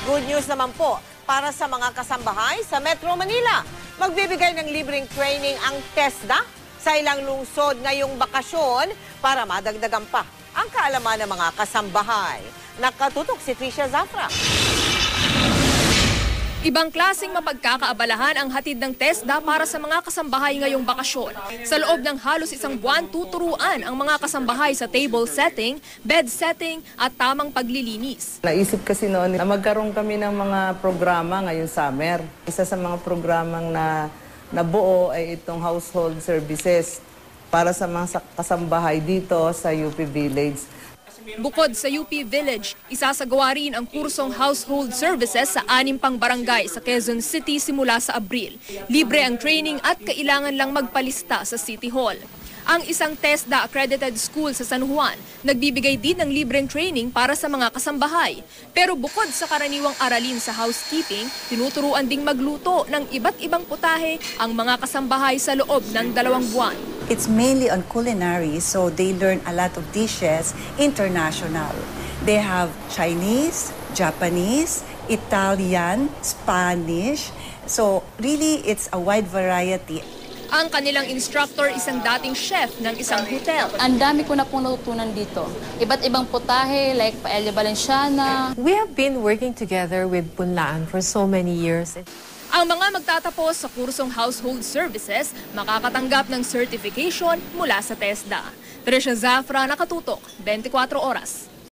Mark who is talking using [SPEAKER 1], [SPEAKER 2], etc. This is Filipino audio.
[SPEAKER 1] Good news naman po para sa mga kasambahay sa Metro Manila. Magbibigay ng libreng training ang TESDA sa ilang lungsod ngayong bakasyon para madagdagan pa ang kaalaman ng mga kasambahay. Nakatutok si Tricia Zafra.
[SPEAKER 2] Ibang klaseng mapagkakaabalahan ang hatid ng TESDA para sa mga kasambahay ngayong bakasyon. Sa loob ng halos isang buwan, tuturuan ang mga kasambahay sa table setting, bed setting at tamang paglilinis.
[SPEAKER 3] Naisip kasi noon na magkaroon kami ng mga programa ngayong summer. Isa sa mga programang nabuo ay itong household services para sa mga kasambahay dito sa UP Village.
[SPEAKER 2] Bukod sa UP Village, isasagawa rin ang kursong household services sa 6 pang barangay sa Quezon City simula sa Abril. Libre ang training at kailangan lang magpalista sa City Hall. Ang isang TESDA accredited school sa San Juan, nagbibigay din ng libreng training para sa mga kasambahay. Pero bukod sa karaniwang aralin sa housekeeping, tinuturuan ding magluto ng iba't ibang putahe ang mga kasambahay sa loob ng 2 buwan.
[SPEAKER 4] It's mainly on culinary, so they learn a lot of dishes international. They have Chinese, Japanese, Italian, Spanish. So really, it's a wide variety.
[SPEAKER 2] Ang kanilang instructor, isang dating chef ng isang hotel.
[SPEAKER 5] Ang dami ko na pong natutunan dito. Iba't ibang putahe like paella valenciana.
[SPEAKER 6] We have been working together with Punlaan for so many years.
[SPEAKER 2] Ang mga magtatapos sa kursong household services, makakatanggap ng certification mula sa TESDA. Tricia Zafra, Nakatutok, 24 Oras.